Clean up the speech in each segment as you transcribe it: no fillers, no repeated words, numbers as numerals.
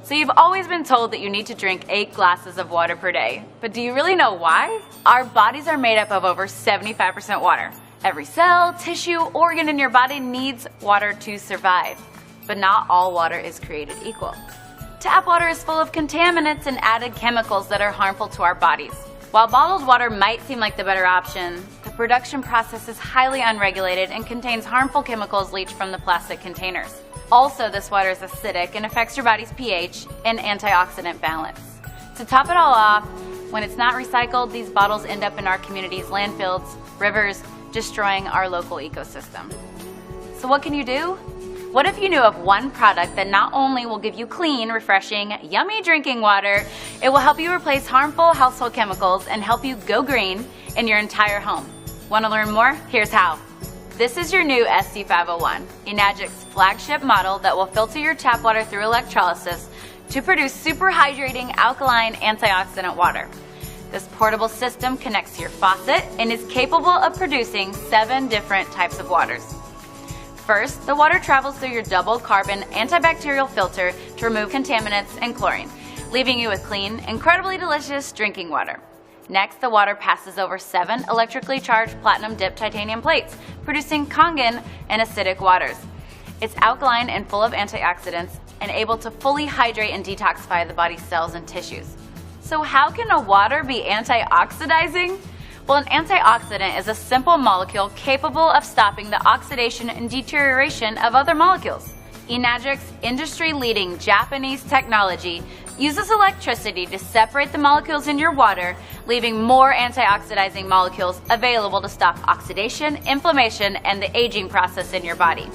So you've always been told that you need to drink 8 glasses of water per day, but do you really know why? Our bodies are made up of over 75% water. Every cell, tissue, organ in your body needs water to survive, but not all water is created equal. Tap water is full of contaminants and added chemicals that are harmful to our bodies. While bottled water might seem like the better option, the production process is highly unregulated and contains harmful chemicals leached from the plastic containers. Also, this water is acidic and affects your body's pH and antioxidant balance. To top it all off, when it's not recycled, these bottles end up in our community's landfills, rivers, destroying our local ecosystem. So what can you do? What if you knew of one product that not only will give you clean, refreshing, yummy drinking water, it will help you replace harmful household chemicals and help you go green in your entire home? Want to learn more? Here's how. This is your new SC501, Enagic's flagship model that will filter your tap water through electrolysis to produce super hydrating, alkaline, antioxidant water. This portable system connects to your faucet and is capable of producing 7 different types of waters. First, the water travels through your double carbon antibacterial filter to remove contaminants and chlorine, leaving you with clean, incredibly delicious drinking water. Next, the water passes over 7 electrically charged platinum dipped titanium plates, producing Kangen and acidic waters. It's alkaline and full of antioxidants and able to fully hydrate and detoxify the body's cells and tissues. So how can a water be antioxidizing? Well, an antioxidant is a simple molecule capable of stopping the oxidation and deterioration of other molecules. Enagic's industry-leading Japanese technology uses electricity to separate the molecules in your water, leaving more antioxidizing molecules available to stop oxidation, inflammation, and the aging process in your body.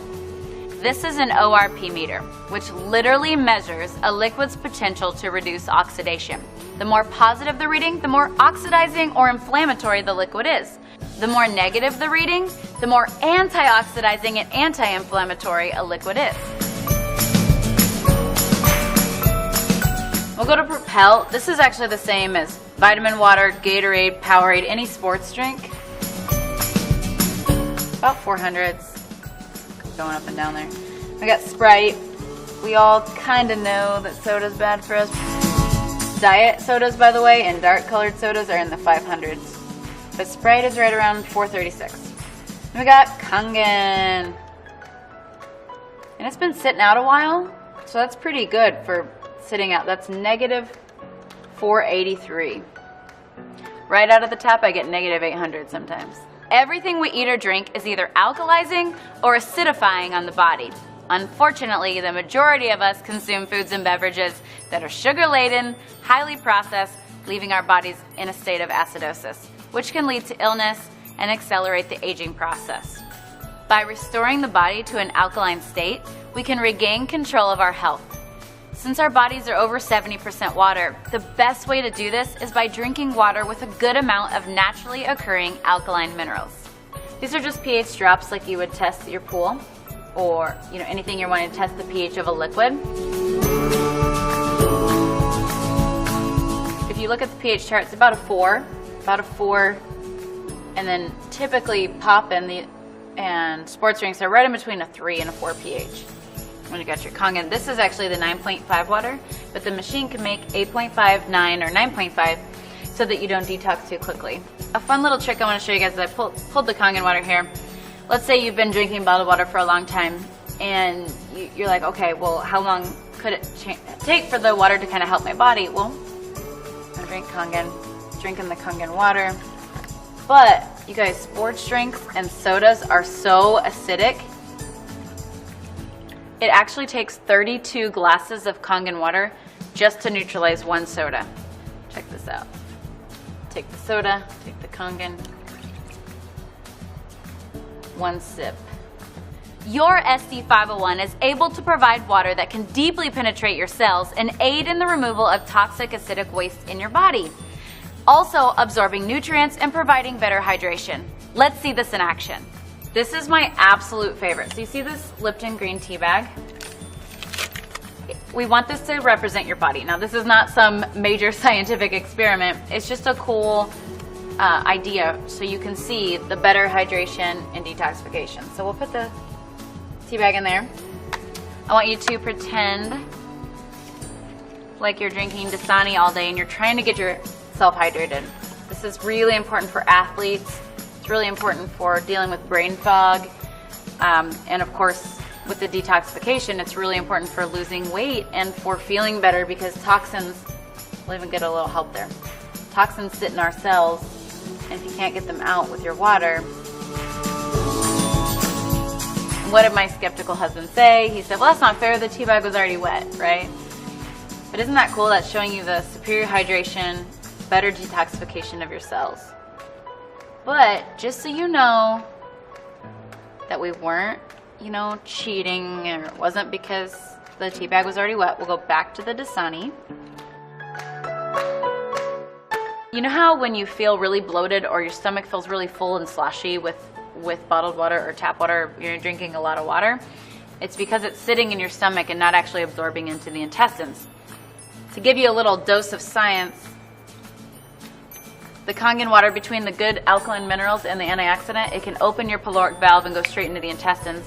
This is an ORP meter, which literally measures a liquid's potential to reduce oxidation. The more positive the reading, the more oxidizing or inflammatory the liquid is. The more negative the reading, the more antioxidizing and anti-inflammatory a liquid is. We'll go to Propel. This is actually the same as vitamin water, Gatorade, Powerade, any sports drink. About 400s. Going up and down there. We got Sprite. We all kind of know that soda's bad for us. Diet sodas, by the way, and dark colored sodas are in the 500s. But Sprite is right around 436. And we got Kangen. And it's been sitting out a while, so that's pretty good for sitting out. That's negative 483. Right out of the tap, I get negative 800 sometimes. Everything we eat or drink is either alkalizing or acidifying on the body. Unfortunately, the majority of us consume foods and beverages that are sugar-laden, highly processed, leaving our bodies in a state of acidosis, which can lead to illness and accelerate the aging process. By restoring the body to an alkaline state, we can regain control of our health. Since our bodies are over 70% water, the best way to do this is by drinking water with a good amount of naturally occurring alkaline minerals. These are just pH drops like you would test your pool or anything you're wanting to test the pH of a liquid. If you look at the pH chart, it's about a 4, and then typically pop and sports drinks are right in between a 3 and a 4 pH. When you got your Kangen, this is actually the 9.5 water, but the machine can make 8.5, 9, or 9.5 so that you don't detox too quickly. A fun little trick I want to show you guys is I pulled the Kangen water here. Let's say you've been drinking bottled water for a long time, and you're like, okay, well, how long could it take for the water to kind of help my body? Well, I'm gonna drink Kangen, drinking the Kangen water. But you guys, sports drinks and sodas are so acidic. It actually takes 32 glasses of Kangen water just to neutralize 1 soda. Check this out. Take the soda, take the Kangen. 1 sip. Your SC501 is able to provide water that can deeply penetrate your cells and aid in the removal of toxic acidic waste in your body, also absorbing nutrients and providing better hydration. Let's see this in action. This is my absolute favorite. So you see this Lipton green tea bag? We want this to represent your body. Now, this is not some major scientific experiment. It's just a cool idea so you can see the better hydration and detoxification. So we'll put the tea bag in there. I want you to pretend like you're drinking Dasani all day and you're trying to get yourself hydrated. This is really important for athletes. It's really important for dealing with brain fog. And of course, with the detoxification, it's really important for losing weight and for feeling better, because toxins, we'll even get a little help there. Toxins sit in our cells, and if you can't get them out with your water. What did my skeptical husband say? He said, well, that's not fair. The tea bag was already wet, right? But isn't that cool? That's showing you the superior hydration, better detoxification of your cells. But just so you know that we weren't, cheating, and it wasn't because the tea bag was already wet. We'll go back to the Dasani. You know how when you feel really bloated or your stomach feels really full and sloshy with bottled water or tap water, you're drinking a lot of water? It's because it's sitting in your stomach and not actually absorbing into the intestines. To give you a little dose of science, the Kangen water, between the good alkaline minerals and the antioxidant, it can open your pyloric valve and go straight into the intestines.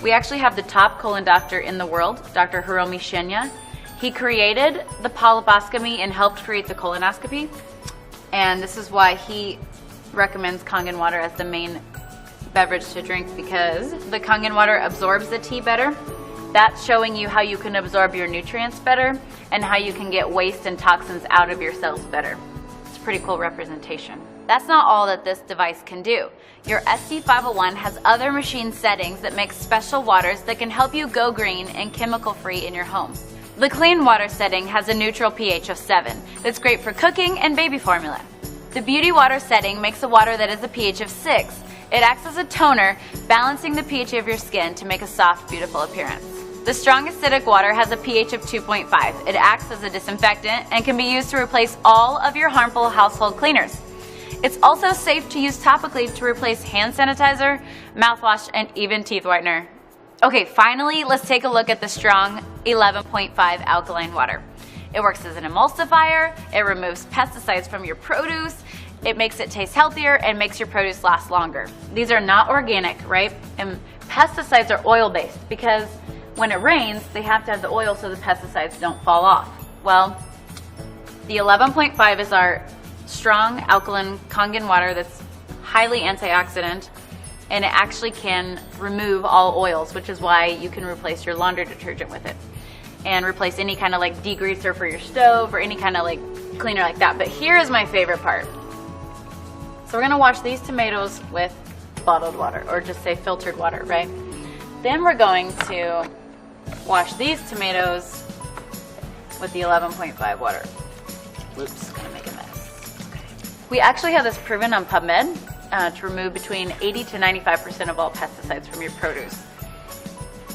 We actually have the top colon doctor in the world, Dr. Hiromi Shinya. He created the polyposcopy and helped create the colonoscopy. And this is why he recommends Kangen water as the main beverage to drink, because the Kangen water absorbs the tea better. That's showing you how you can absorb your nutrients better and how you can get waste and toxins out of your cells better. It's a pretty cool representation. That's not all that this device can do. Your SC501 has other machine settings that make special waters that can help you go green and chemical free in your home. The clean water setting has a neutral pH of 7 that's great for cooking and baby formula. The beauty water setting makes a water that is a pH of 6. It acts as a toner, balancing the pH of your skin to make a soft, beautiful appearance. The strong acidic water has a pH of 2.5. It acts as a disinfectant and can be used to replace all of your harmful household cleaners. It's also safe to use topically to replace hand sanitizer, mouthwash, and even teeth whitener. Okay, finally, let's take a look at the strong 11.5 alkaline water. It works as an emulsifier, it removes pesticides from your produce, it makes it taste healthier, and makes your produce last longer. These are not organic, right? And pesticides are oil-based because when it rains, they have to have the oil so the pesticides don't fall off. Well, the 11.5 is our strong alkaline Kangen water that's highly antioxidant, and it actually can remove all oils, which is why you can replace your laundry detergent with it and replace any kind of like degreaser for your stove or any kind of like cleaner like that. But here is my favorite part. So we're gonna wash these tomatoes with bottled water, or just say filtered water, right? Then we're going to wash these tomatoes with the 11.5 water. Whoops, gonna make a mess. Okay. We actually have this proven on PubMed to remove between 80 to 95% of all pesticides from your produce.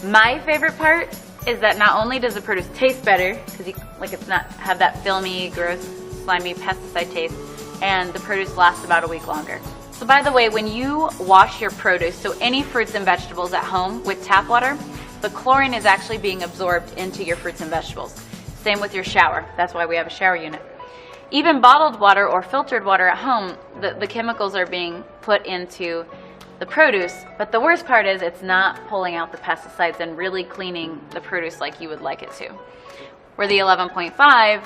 My favorite part is that not only does the produce taste better, because it's not have that filmy, gross, slimy pesticide taste, and the produce lasts about a week longer. So by the way, when you wash your produce, so any fruits and vegetables at home with tap water, the chlorine is actually being absorbed into your fruits and vegetables. Same with your shower. That's why we have a shower unit. Even bottled water or filtered water at home, the chemicals are being put into the produce, but the worst part is it's not pulling out the pesticides and really cleaning the produce like you would like it to. Where the 11.5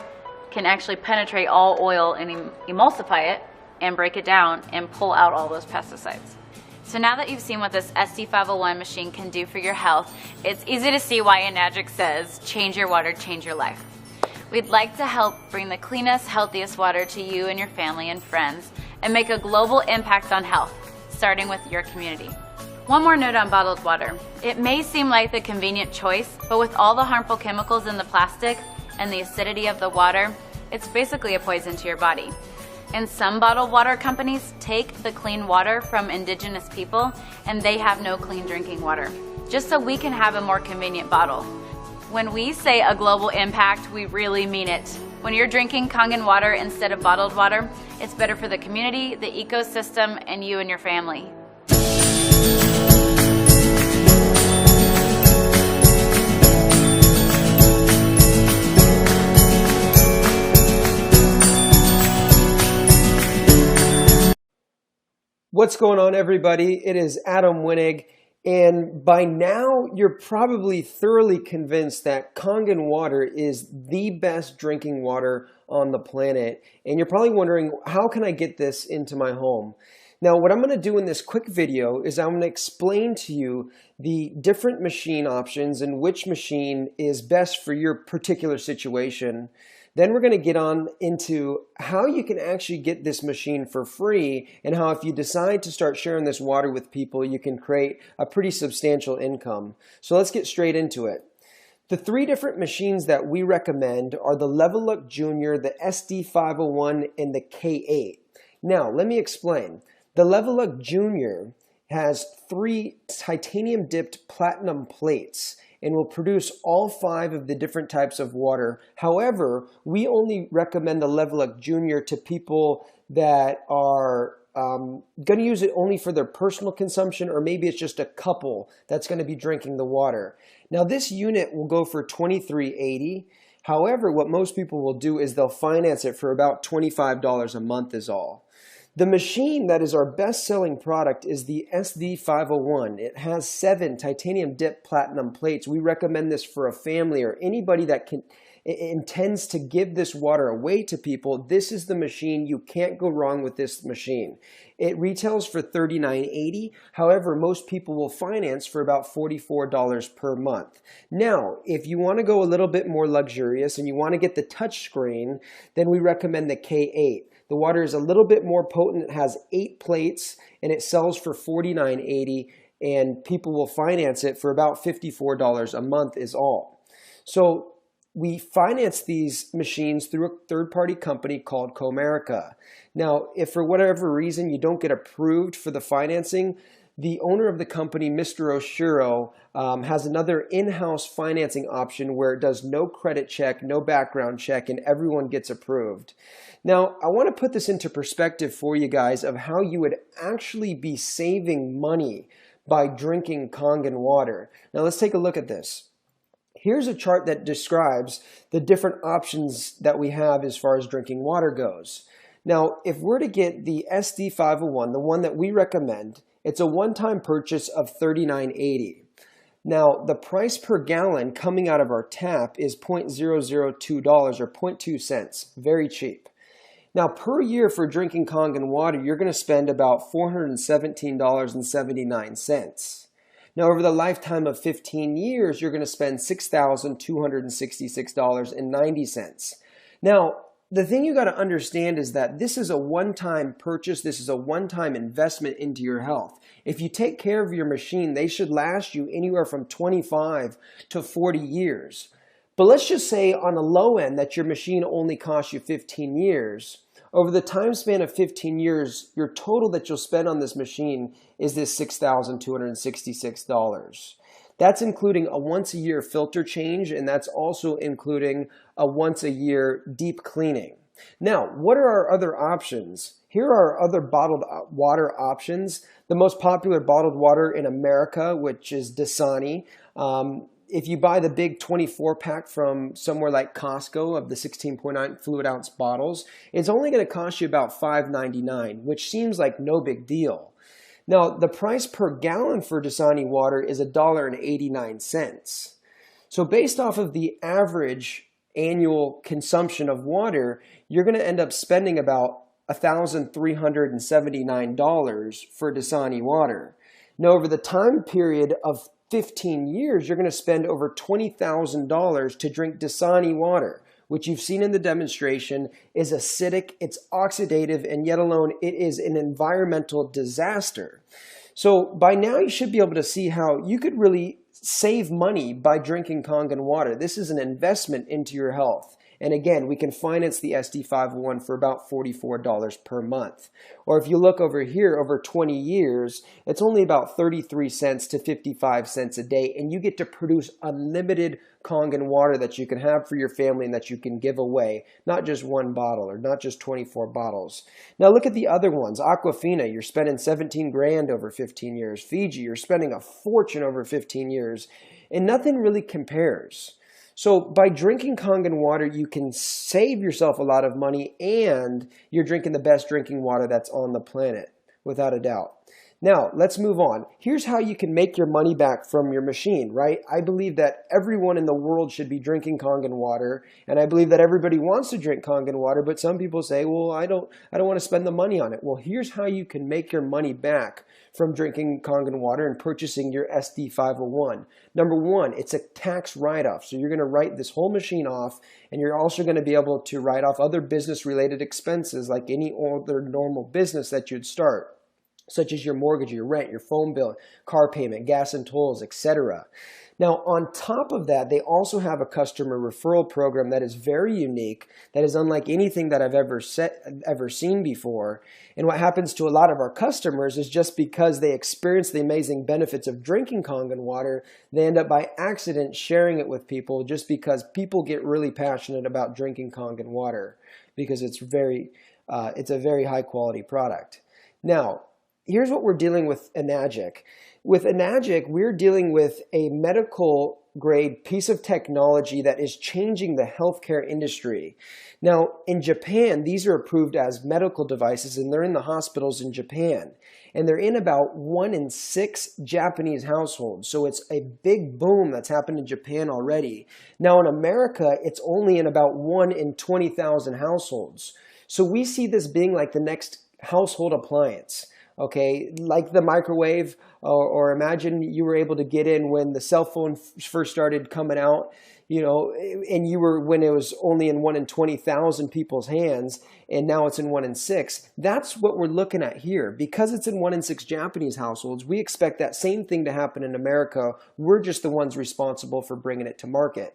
can actually penetrate all oil and emulsify it and break it down and pull out all those pesticides. So now that you've seen what this SC501 machine can do for your health, it's easy to see why Enagic says, change your water, change your life. We'd like to help bring the cleanest, healthiest water to you and your family and friends and make a global impact on health, starting with your community. One more note on bottled water. It may seem like the convenient choice, but with all the harmful chemicals in the plastic and the acidity of the water, it's basically a poison to your body. And some bottled water companies take the clean water from indigenous people and they have no clean drinking water, just so we can have a more convenient bottle. When we say a global impact, we really mean it. When you're drinking Kangen water instead of bottled water, it's better for the community, the ecosystem, and you and your family. What's going on, everybody? It is Adam Winnig, And by now, you're probably thoroughly convinced that Kangen water is the best drinking water on the planet. And you're probably wondering, how can I get this into my home? Now, what I'm going to do in this quick video is I'm going to explain to you the different machine options and which machine is best for your particular situation. Then we're going to get on into how you can actually get this machine for free, and how if you decide to start sharing this water with people, you can create a pretty substantial income. So let's get straight into it. The three different machines that we recommend are the Leveluck Junior, the SD501, and the K8. Now, let me explain. The Leveluck Junior has 3 titanium dipped platinum plates and will produce all 5 of the different types of water. However, we only recommend the Leveluck Junior to people that are going to use it only for their personal consumption, or maybe it's just a couple that's going to be drinking the water. Now, this unit will go for $23.80. However, what most people will do is they'll finance it for about $25 a month is all. The machine that is our best-selling product is the SD501. It has 7 titanium dip platinum plates. We recommend this for a family or anybody that intends to give this water away to people. This is the machine. You can't go wrong with this machine. It retails for $39.80. However, most people will finance for about $44 per month. Now, if you want to go a little bit more luxurious and you want to get the touch screen, then we recommend the K8. The water is a little bit more potent. It has 8 plates and it sells for $49.80, and people will finance it for about $54 a month is all. So we finance these machines through a third-party company called Comerica. Now, if for whatever reason you don't get approved for the financing, the owner of the company, Mr. Oshiro, has another in-house financing option where it does no credit check, no background check, and everyone gets approved. Now, I want to put this into perspective for you guys of how you would actually be saving money by drinking Kangen water. Now, let's take a look at this. Here's a chart that describes the different options that we have as far as drinking water goes. Now, if we're to get the SD501, the one that we recommend, it's a one-time purchase of $39.80. Now, the price per gallon coming out of our tap is $0.002 or 0.2 cents. Very cheap. Now, per year for drinking Kangen water, you're going to spend about $417.79. Now, over the lifetime of 15 years, you're going to spend $6,266.90. Now, the thing you got to understand is that this is a one-time purchase. This is a one-time investment into your health. If you take care of your machine, they should last you anywhere from 25 to 40 years. But let's just say on a low end that your machine only costs you 15 years. Over the time span of 15 years, your total that you'll spend on this machine is this $6,266. That's including a once-a-year filter change, and that's also including a once-a-year deep cleaning. Now, what are our other options? Here are our other bottled water options. The most popular bottled water in America, which is Dasani. If you buy the big 24-pack from somewhere like Costco of the 16.9 fluid ounce bottles, it's only going to cost you about $5.99, which seems like no big deal. Now, the price per gallon for Dasani water is $1.89. So based off of the average annual consumption of water, you're going to end up spending about $1,379 for Dasani water. Now, over the time period of 15 years, you're going to spend over $20,000 to drink Dasani water, which you've seen in the demonstration is acidic, it's oxidative, and yet alone it is an environmental disaster. So by now you should be able to see how you could really save money by drinking Kangen water. This is an investment into your health. And again, we can finance the SD501 for about $44 per month. Or if you look over here, over 20 years, it's only about 33 cents to 55 cents a day, and you get to produce unlimited Kangen water that you can have for your family and that you can give away, not just one bottle or not just 24 bottles. Now look at the other ones. Aquafina, you're spending 17 grand over 15 years. Fiji, you're spending a fortune over 15 years, and nothing really compares. So by drinking Kangen water, you can save yourself a lot of money, and you're drinking the best drinking water that's on the planet, without a doubt. Now, let's move on. Here's how you can make your money back from your machine, right? I believe that everyone in the world should be drinking Kangen water, and I believe that everybody wants to drink Kangen water, but some people say, well, I don't want to spend the money on it. Well, here's how you can make your money back from drinking Kangen water and purchasing your SD501. Number one, it's a tax write-off. So you're going to write this whole machine off, and you're also going to be able to write off other business-related expenses like any other normal business that you'd start, such as your mortgage, your rent, your phone bill, car payment, gas and tolls, etc. Now, on top of that, they also have a customer referral program that is very unique, that is unlike anything that I've ever seen before. And what happens to a lot of our customers is just because they experience the amazing benefits of drinking Kangen water, they end up by accident sharing it with people just because people get really passionate about drinking Kangen water because it's a very high quality product. Now, here's what we're dealing with Enagic. With Enagic, we're dealing with a medical grade piece of technology that is changing the healthcare industry. Now, in Japan, these are approved as medical devices, and they're in the hospitals in Japan. And they're in about 1 in 6 Japanese households. So it's a big boom that's happened in Japan already. Now, in America, it's only in about 1 in 20,000 households. So we see this being like the next household appliance. Okay, like the microwave, or imagine you were able to get in when the cell phone first started coming out, and when it was only in 1 in 20,000 people's hands, and now it's in 1 in 6. That's what we're looking at here. Because it's in 1 in 6 Japanese households, we expect that same thing to happen in America. We're just the ones responsible for bringing it to market.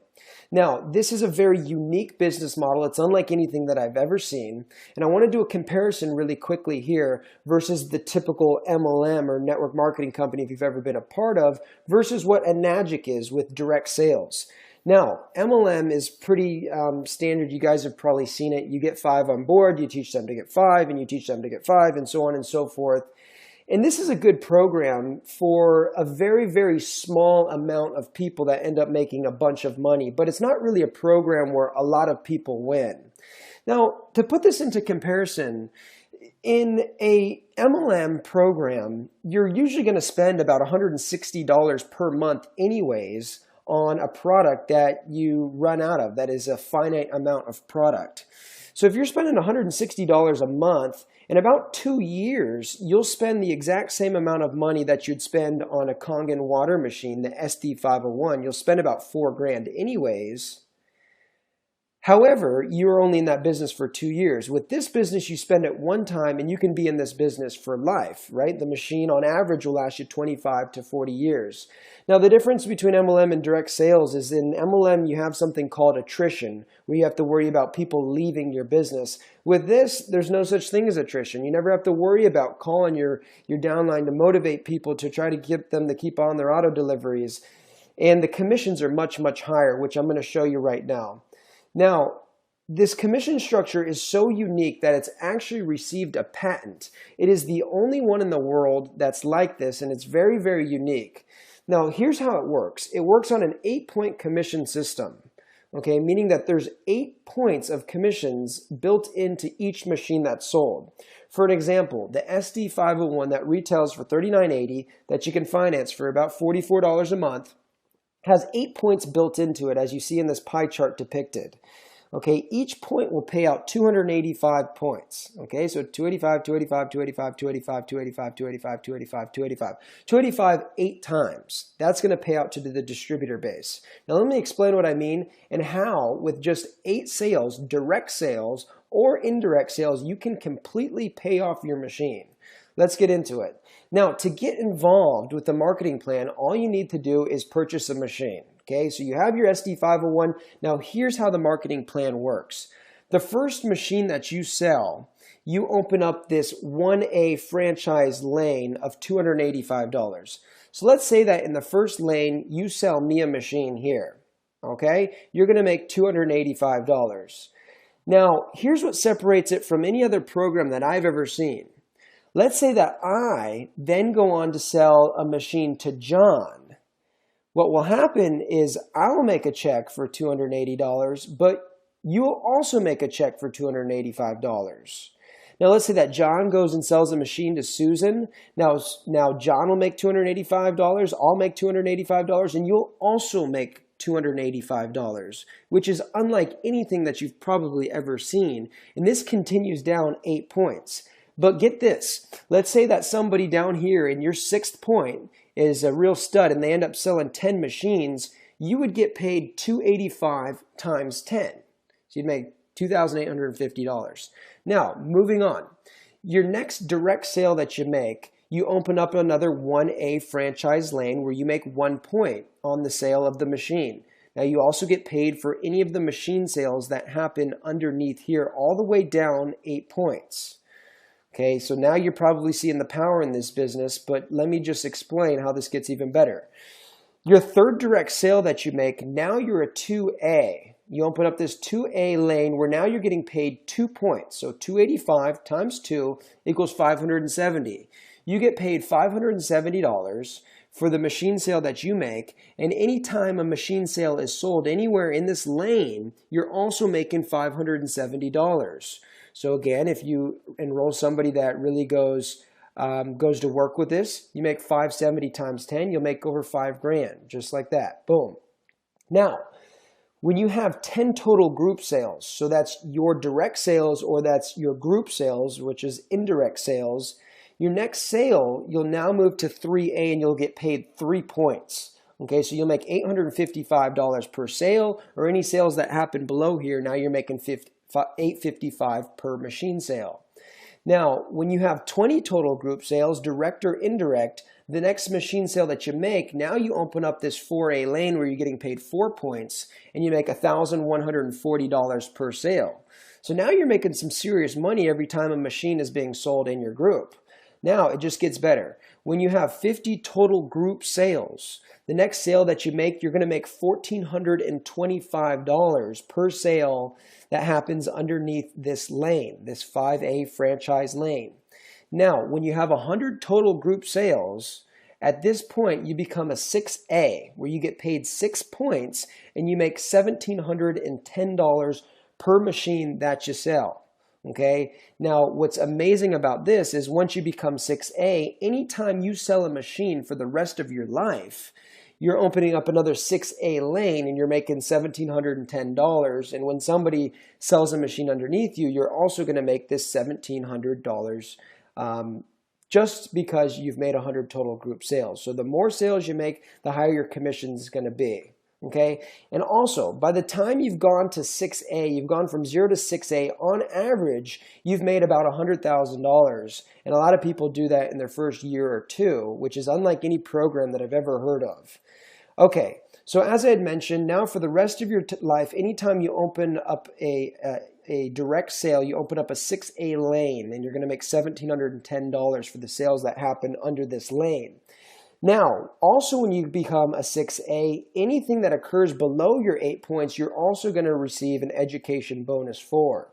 Now, this is a very unique business model. It's unlike anything that I've ever seen. And I want to do a comparison really quickly here versus the typical MLM or network marketing company, if you've ever been a part of, versus what Enagic is with direct sales. Now, MLM is pretty standard. You guys have probably seen it. You get 5 on board, you teach them to get 5, and you teach them to get 5, and so on and so forth. And this is a good program for a very, very small amount of people that end up making a bunch of money. But it's not really a program where a lot of people win. Now, to put this into comparison, in a MLM program, you're usually going to spend about $160 per month anyways on a product that you run out of, that is a finite amount of product. So if you're spending $160 a month, in about 2 years, you'll spend the exact same amount of money that you'd spend on a Kangen water machine, the SD501. You'll spend about $4,000 anyways. However, you're only in that business for 2 years. With this business, you spend it one time and you can be in this business for life, right? The machine on average will last you 25 to 40 years. Now, the difference between MLM and direct sales is in MLM, you have something called attrition, where you have to worry about people leaving your business. With this, there's no such thing as attrition. You never have to worry about calling your downline to motivate people to try to get them to keep on their auto deliveries. And the commissions are much, much higher, which I'm going to show you right now. Now, this commission structure is so unique that it's actually received a patent. It is the only one in the world that's like this, and it's very, very unique. Now, here's how it works. It works on an 8-point commission system, okay, meaning that there's 8 points of commissions built into each machine that's sold. For an example, the SD501 that retails for $39.80 that you can finance for about $44 a month has 8 points built into it, as you see in this pie chart depicted. Okay, each point will pay out 285 points. Okay, so 285, 285, 285, 285, 285, 285, 285, 285. 285 8 times. That's going to pay out to the distributor base. Now let me explain what I mean and how with just 8 sales, direct sales or indirect sales, you can completely pay off your machine. Let's get into it. Now, to get involved with the marketing plan, all you need to do is purchase a machine. Okay, so you have your SD501. Now, here's how the marketing plan works. The first machine that you sell, you open up this 1A franchise lane of $285. So let's say that in the first lane, you sell me a machine here. Okay, you're going to make $285. Now, here's what separates it from any other program that I've ever seen. Let's say that I then go on to sell a machine to John. What will happen is I'll make a check for $280, but you'll also make a check for $285. Now let's say that John goes and sells a machine to Susan. Now John will make $285, I'll make $285, and you'll also make $285, which is unlike anything that you've probably ever seen. And this continues down 8 points. But get this, let's say that somebody down here in your 6th point is a real stud and they end up selling 10 machines. You would get paid $285 times 10. So you'd make $2,850. Now, moving on. Your next direct sale that you make, you open up another 1A franchise lane where you make 1 point on the sale of the machine. Now, you also get paid for any of the machine sales that happen underneath here all the way down 8 points. Okay, so now you're probably seeing the power in this business, but let me just explain how this gets even better. Your third direct sale that you make, now you're a 2A. You open up this 2A lane where now you're getting paid 2 points. So 285 times 2 equals 570. You get paid $570 for the machine sale that you make, and anytime a machine sale is sold anywhere in this lane, you're also making $570. So again, if you enroll somebody that really goes to work with this, you make 570 times 10, you'll make over $5,000, just like that. Boom. Now, when you have 10 total group sales, so that's your direct sales or that's your group sales, which is indirect sales, your next sale, you'll now move to 3A and you'll get paid 3 points. Okay, so you'll make $855 per sale, or any sales that happen below here, now you're making $855 per machine sale. Now, when you have 20 total group sales, direct or indirect, the next machine sale that you make, now you open up this 4A lane where you're getting paid 4 points and you make $1,140 per sale. So now you're making some serious money every time a machine is being sold in your group. Now it just gets better. When you have 50 total group sales, the next sale that you make, you're going to make $1,425 per sale that happens underneath this lane, this 5A franchise lane. Now, when you have 100 total group sales, at this point you become a 6A, where you get paid 6 points and you make $1,710 per machine that you sell. Okay. Now, what's amazing about this is once you become 6A, anytime you sell a machine for the rest of your life, you're opening up another 6A lane and you're making $1,710. And when somebody sells a machine underneath you, you're also going to make this $1,700 just because you've made 100 total group sales. So the more sales you make, the higher your commission is going to be. Okay, and also by the time you've gone to 6A, you've gone from 0 to 6A, on average, you've made about $100,000. And a lot of people do that in their first year or two, which is unlike any program that I've ever heard of. Okay, so as I had mentioned, now for the rest of your life, anytime you open up a direct sale, you open up a 6A lane, and you're going to make $1,710 for the sales that happen under this lane. Now, also when you become a 6A, anything that occurs below your 8 points, you're also going to receive an education bonus for.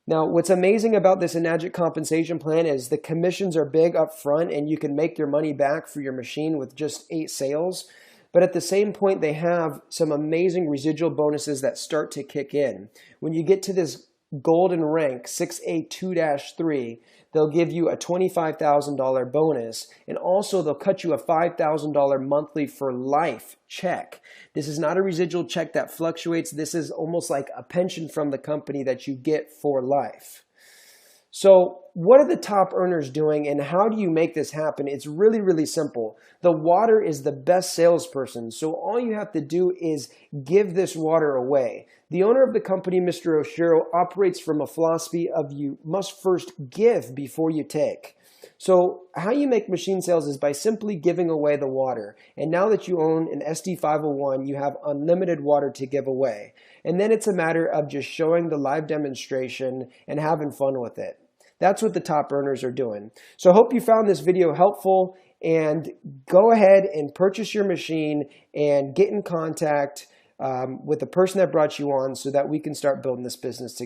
Now, what's amazing about this Enagic compensation plan is the commissions are big up front and you can make your money back for your machine with just 8 sales. But at the same point, they have some amazing residual bonuses that start to kick in. When you get to this golden rank, 6A2-3, they'll give you a $25,000 bonus, and also they'll cut you a $5,000 monthly for life check. This is not a residual check that fluctuates. This is almost like a pension from the company that you get for life. So what are the top earners doing and how do you make this happen? It's really, really simple. The water is the best salesperson. So all you have to do is give this water away. The owner of the company, Mr. Oshiro, operates from a philosophy of you must first give before you take. So how you make machine sales is by simply giving away the water. And now that you own an SD501, you have unlimited water to give away. And then it's a matter of just showing the live demonstration and having fun with it. That's what the top earners are doing. So I hope you found this video helpful, and go ahead and purchase your machine and get in contact with the person that brought you on so that we can start building this business together.